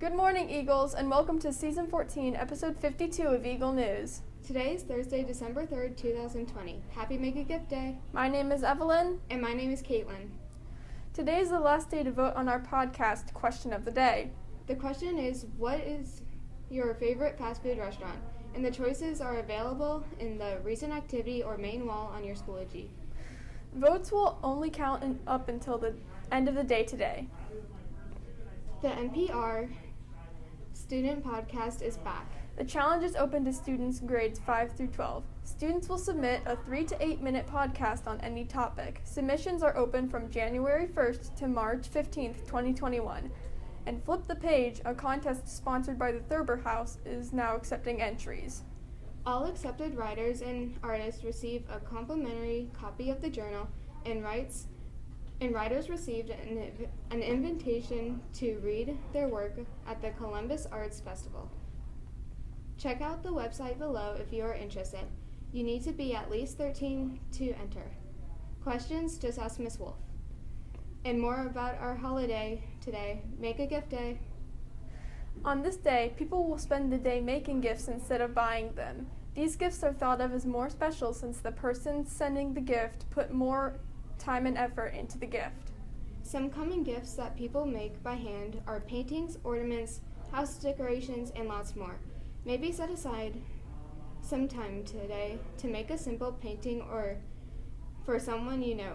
Good morning, Eagles, and welcome to Season 14, Episode 52 of Eagle News. Today is Thursday, December 3rd, 2020. Happy Make a Gift Day. My name is Evelyn. And my name is Kaitlyn. Today is the last day to vote on our podcast Question of the Day. The question is, what is your favorite fast food restaurant? And the choices are available in the recent activity or main wall on your Schoology. Votes will only count up until the end of the day today. The NPR Student Podcast is back. The challenge is open to students grades 5 through 12. Students will submit a 3 to 8 minute podcast on any topic. Submissions are open from January 1st to March 15th, 2021. And Flip the Page, a contest sponsored by the Thurber House, is now accepting entries. All accepted writers and artists receive a complimentary copy of the journal, and writers received an invitation to read their work at the Columbus Arts Festival. Check out the website below if you are interested. You need to be at least 13 to enter. Questions? Just ask Miss Wolf. And more about our holiday today, Make a Gift Day. On this day, people will spend the day making gifts instead of buying them. These gifts are thought of as more special since the person sending the gift put more time and effort into the gift. Some common gifts that people make by hand are paintings, ornaments, house decorations, and lots more. Maybe set aside some time today to make a simple painting or for someone you know.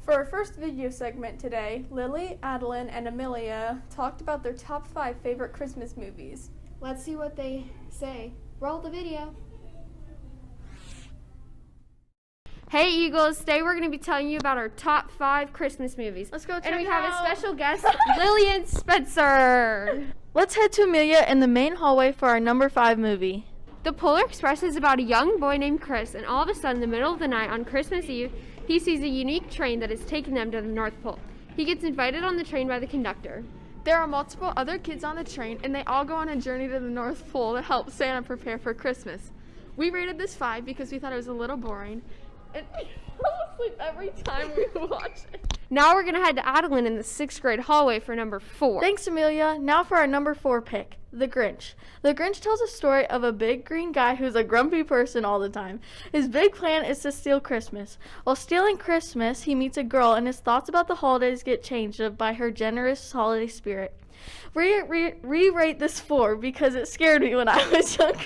For our first video segment today, Lily, Adeline, and Amelia talked about their top 5 favorite Christmas movies. Let's see what they say. Roll the video. Hey Eagles, today we're going to be telling you about our top 5 Christmas movies. Let's go check And we it have out. a special guest, Lillian Spencer. Let's head to Amelia in the main hallway for our number 5 movie. The Polar Express is about a young boy named Chris, and all of a sudden, in the middle of the night on Christmas Eve, he sees a unique train that is taking them to the North Pole. He gets invited on the train by the conductor. There are multiple other kids on the train, and they all go on a journey to the North Pole to help Santa prepare for Christmas. We rated this 5 because we thought it was a little boring, and we fall asleep every time we watch it. Now we're going to head to Adeline in the 6th grade hallway for number 4. Thanks, Amelia. Now for our number 4 pick, The Grinch. The Grinch tells a story of a big green guy who's a grumpy person all the time. His big plan is to steal Christmas. While stealing Christmas, he meets a girl, and his thoughts about the holidays get changed by her generous holiday spirit. Re-rate this 4 because it scared me when I was young.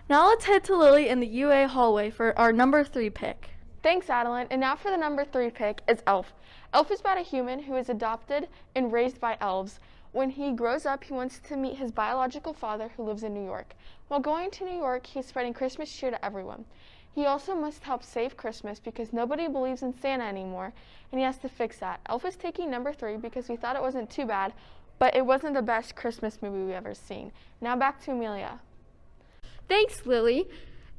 Now let's head to Lily in the UA hallway for our number 3 pick. Thanks, Adeline. And now for the number 3 pick is Elf. Elf is about a human who is adopted and raised by elves. When he grows up, he wants to meet his biological father who lives in New York. While going to New York, he is spreading Christmas cheer to everyone. He also must help save Christmas because nobody believes in Santa anymore, and he has to fix that. Elf is taking number 3 because we thought it wasn't too bad, but it wasn't the best Christmas movie we've ever seen. Now back to Amelia. Thanks, Lily.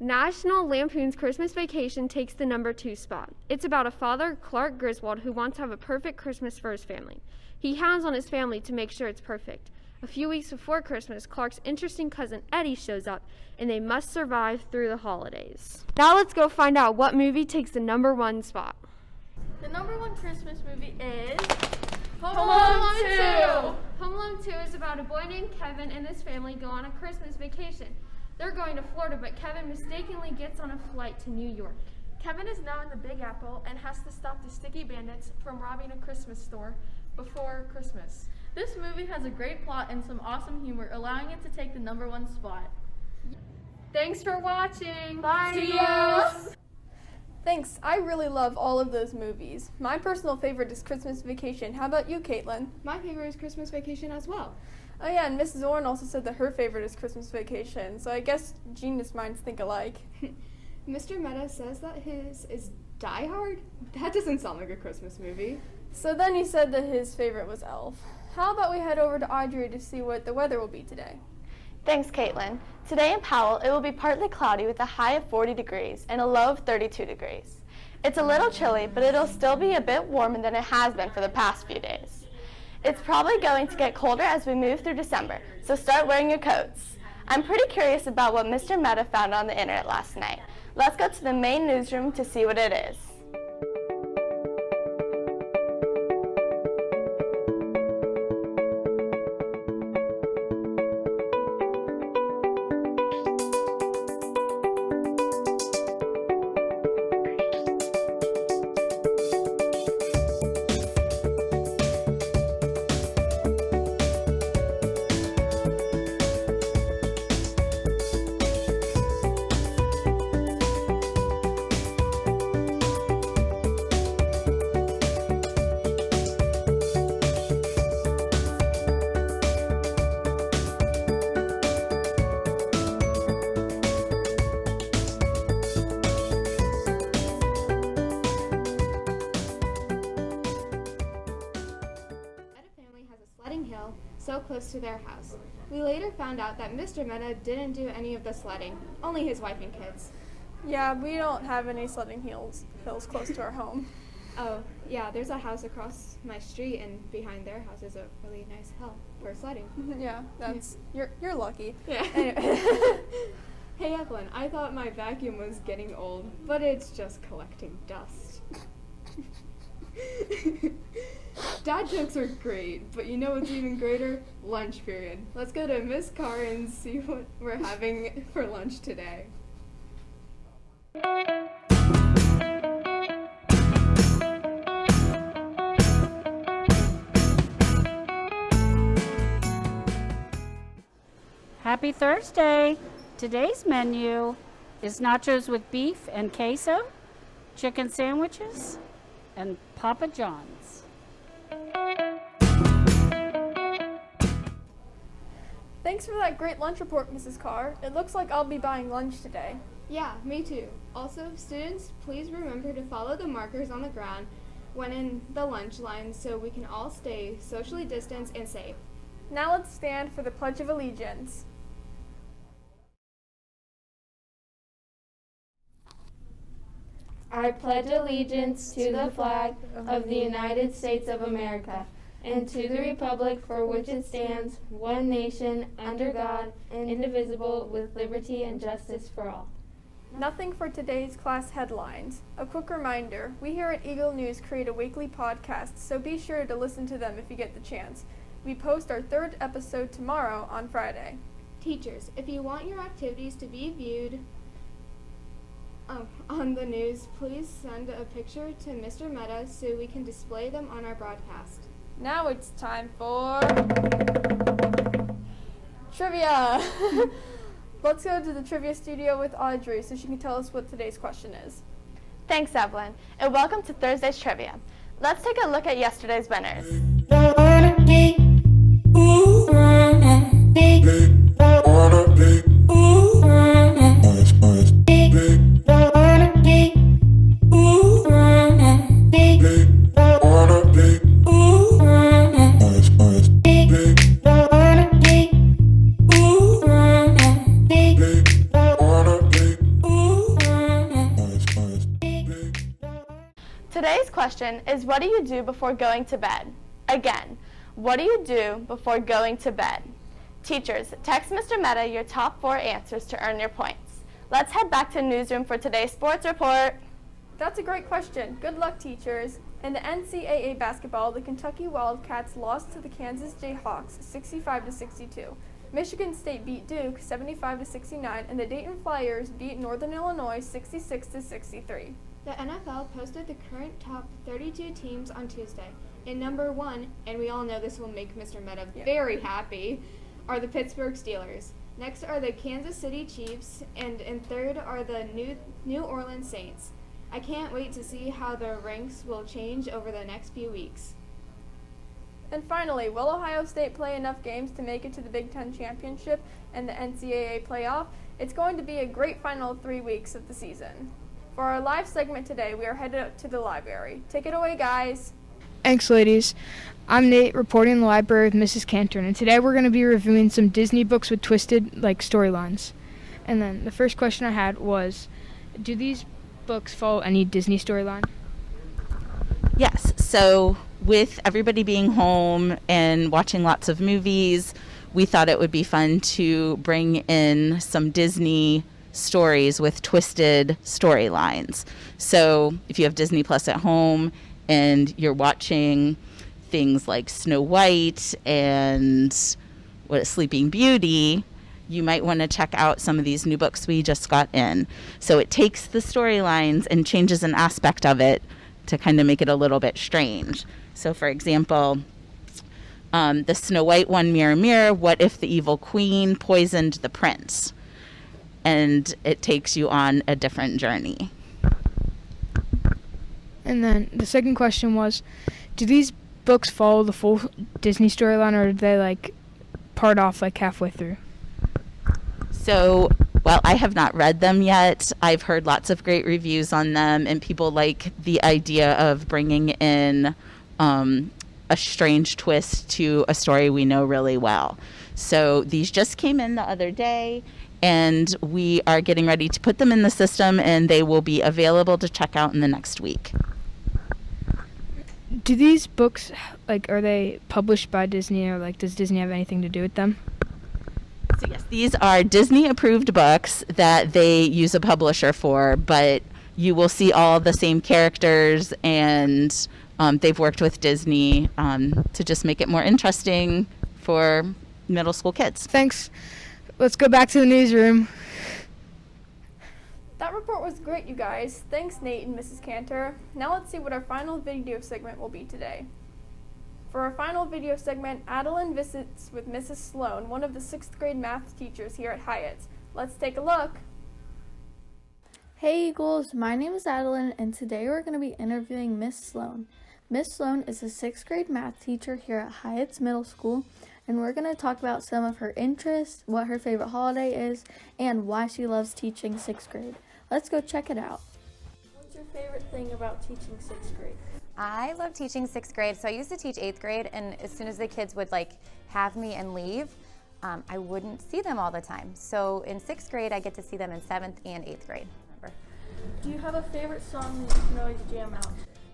National Lampoon's Christmas Vacation takes the number 2 spot. It's about a father, Clark Griswold, who wants to have a perfect Christmas for his family. He hounds on his family to make sure it's perfect. A few weeks before Christmas, Clark's interesting cousin Eddie shows up, and they must survive through the holidays. Now let's go find out what movie takes the number 1 spot. The number 1 Christmas movie is Home Alone 2! Home Alone 2 is about a boy named Kevin and his family go on a Christmas vacation. They're going to Florida, but Kevin mistakenly gets on a flight to New York. Kevin is now in the Big Apple and has to stop the Sticky Bandits from robbing a Christmas store before Christmas. This movie has a great plot and some awesome humor, allowing it to take the number 1 spot. Thanks for watching. Bye. See ya. Thanks, I really love all of those movies. My personal favorite is Christmas Vacation. How about you, Kaitlyn? My favorite is Christmas Vacation as well. Oh yeah, and Miss Zorn also said that her favorite is Christmas Vacation, so I guess genius minds think alike. Mr. Meta says that his is Die Hard? That doesn't sound like a Christmas movie. So then he said that his favorite was Elf. How about we head over to Audrey to see what the weather will be today? Thanks, Caitlin. Today in Powell, it will be partly cloudy with a high of 40 degrees and a low of 32 degrees. It's a little chilly, but it'll still be a bit warmer than it has been for the past few days. It's probably going to get colder as we move through December, so start wearing your coats. I'm pretty curious about what Mr. Meta found on the internet last night. Let's go to the main newsroom to see what it is. hill so close to their house. We later found out that Mr. Meta didn't do any of the sledding, only his wife and kids. Yeah, we don't have any sledding hills close to our home. Oh, yeah, there's a house across my street, and behind their house is a really nice hill for sledding. Yeah, that's you're lucky. Yeah. Anyway. Hey, Evelyn, I thought my vacuum was getting old, but it's just collecting dust. Dad jokes are great, but you know what's even greater? Lunch period. Let's go to Miss Carr and see what we're having for lunch today. Happy Thursday! Today's menu is nachos with beef and queso, chicken sandwiches, and Papa John's. Thanks for that great lunch report, Mrs. Carr. It looks like I'll be buying lunch today. Yeah, me too. Also, students, please remember to follow the markers on the ground when in the lunch line so we can all stay socially distanced and safe. Now let's stand for the Pledge of Allegiance. I pledge allegiance to the flag of the United States of America and to the republic for which it stands, one nation, under God, indivisible, with liberty and justice for all. Nothing for today's class headlines. A quick reminder, we here at Eagle News create a weekly podcast, so be sure to listen to them if you get the chance. We post our 3rd episode tomorrow on Friday. Teachers, if you want your activities to be viewed on the news, please send a picture to Mr. Meta so we can display them on our broadcast. Now it's time for trivia. Let's go to the trivia studio with Audrey so she can tell us what today's question is. Thanks, Evelyn, and welcome to Thursday's Trivia. Let's take a look at yesterday's winners. Today's question is, what do you do before going to bed? Again, what do you do before going to bed? Teachers, text Mr. Meta your top 4 answers to earn your points. Let's head back to newsroom for today's sports report. That's a great question. Good luck, teachers. In the NCAA basketball, the Kentucky Wildcats lost to the Kansas Jayhawks 65-62. Michigan State beat Duke 75-69, and the Dayton Flyers beat Northern Illinois 66-63. The NFL posted the current top 32 teams on Tuesday. In number 1, and we all know this will make Mr. Meta very happy, are the Pittsburgh Steelers. Next are the Kansas City Chiefs, and in 3rd are the New Orleans Saints. I can't wait to see how the ranks will change over the next few weeks. And finally, will Ohio State play enough games to make it to the Big Ten Championship and the NCAA playoff? It's going to be a great final 3 weeks of the season. For our live segment today, we are headed up to the library. Take it away, guys. Thanks, ladies. I'm Nate, reporting in the library with Mrs. Cantor, and today we're going to be reviewing some Disney books with twisted, storylines. And then the first question I had was, do these books follow any Disney storyline? Yes, so with everybody being home and watching lots of movies, we thought it would be fun to bring in some Disney stories with twisted storylines. So if you have Disney Plus at home and you're watching things like Snow White and Sleeping Beauty, you might want to check out some of these new books we just got in. So it takes the storylines and changes an aspect of it to kind of make it a little bit strange. So for example, the Snow White one, Mirror, Mirror, what if the evil queen poisoned the prince? And it takes you on a different journey. And then the second question was, do these books follow the full Disney storyline, or do they part off halfway through? So, well, I have not read them yet. I've heard lots of great reviews on them, and people like the idea of bringing in a strange twist to a story we know really well. So these just came in the other day, and we are getting ready to put them in the system, and they will be available to check out in the next week. Do these books, are they published by Disney, or does Disney have anything to do with them? So yes, these are Disney-approved books that they use a publisher for, but you will see all the same characters, and they've worked with Disney to just make it more interesting for middle school kids. Thanks. Let's go back to the newsroom. That report was great, you guys. Thanks, Nate and Mrs. Cantor. Now let's see what our final video segment will be today. For our final video segment, Adeline visits with Mrs. Sloan, one of the 6th grade math teachers here at Hyatt's. Let's take a look. Hey Eagles, my name is Adeline, and today we're going to be interviewing Miss Sloan. Miss Sloan is a 6th grade math teacher here at Hyatt's Middle School, and we're going to talk about some of her interests, what her favorite holiday is, and why she loves teaching 6th grade. Let's go check it out. What's your favorite thing about teaching 6th grade? I love teaching 6th grade. So I used to teach 8th grade, and as soon as the kids would have me and leave, I wouldn't see them all the time. So in 6th grade, I get to see them in 7th and 8th grade. Do you have a favorite song that you can always jam out?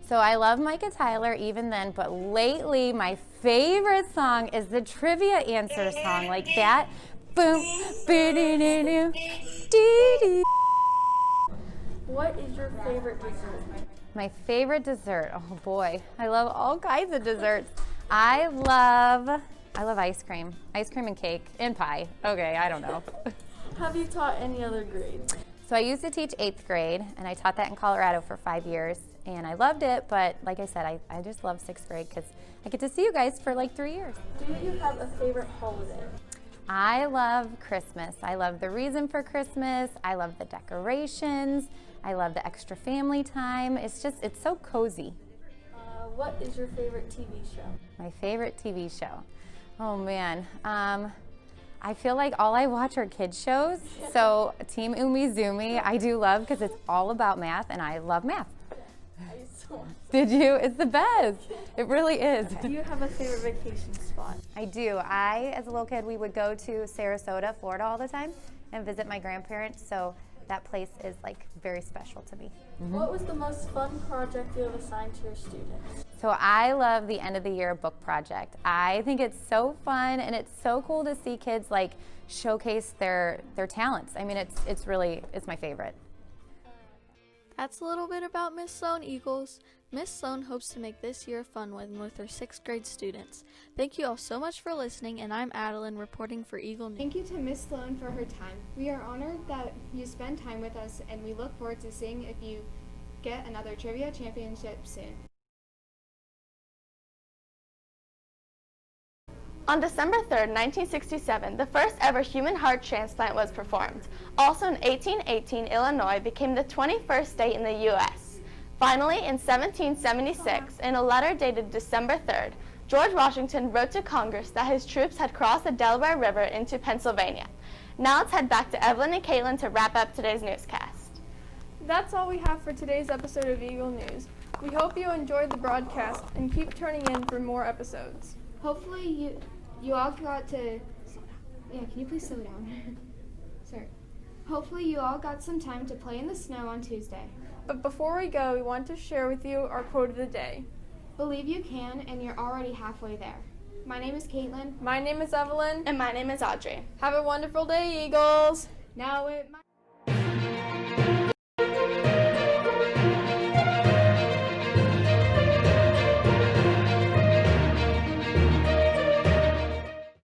So I love Micah Tyler even then, but lately my favorite song is the trivia answer song, like that. Boom, boo-doo-doo-doo, doo-doo. What is your favorite dessert? My favorite dessert, oh boy, I love all kinds of desserts. I love ice cream and cake, and pie. Okay, I don't know. Have you taught any other grades? So I used to teach 8th grade, and I taught that in Colorado for 5 years, and I loved it, but like I said, I just love 6th grade because I get to see you guys for 3 years. Do you have a favorite holiday? I love Christmas. I love the reason for Christmas. I love the decorations. I love the extra family time. It's so cozy. What is your favorite TV show? My favorite TV show? Oh man. I feel like all I watch are kids shows. So Team Umizoomi I do love because it's all about math, and I love math. Did you? It's the best. It really is. Do you have a favorite vacation spot? I do. As a little kid, we would go to Sarasota, Florida all the time and visit my grandparents. So that place is very special to me. What was the most fun project you have assigned to your students? So I love the end of the year book project. I think it's so fun, and it's so cool to see kids showcase their talents. I mean, it's my favorite. That's a little bit about Miss Sloan, Eagles. Miss Sloan hopes to make this year a fun one with her 6th grade students. Thank you all so much for listening, and I'm Adeline reporting for Eagle News. Thank you to Miss Sloan for her time. We are honored that you spend time with us, and we look forward to seeing if you get another trivia championship soon. On December 3rd, 1967, the first ever human heart transplant was performed. Also in 1818, Illinois became the 21st state in the U.S. Finally, in 1776, in a letter dated December 3rd, George Washington wrote to Congress that his troops had crossed the Delaware River into Pennsylvania. Now let's head back to Evelyn and Kaitlyn to wrap up today's newscast. That's all we have for today's episode of Eagle News. We hope you enjoyed the broadcast and keep turning in for more episodes. Hopefully you all got to... Yeah, can you please slow down? Sorry. Hopefully you all got some time to play in the snow on Tuesday. But before we go, we want to share with you our quote of the day. Believe you can, and you're already halfway there. My name is Kaitlyn. My name is Evelyn. And my name is Audrey. Have a wonderful day, Eagles. Now it might...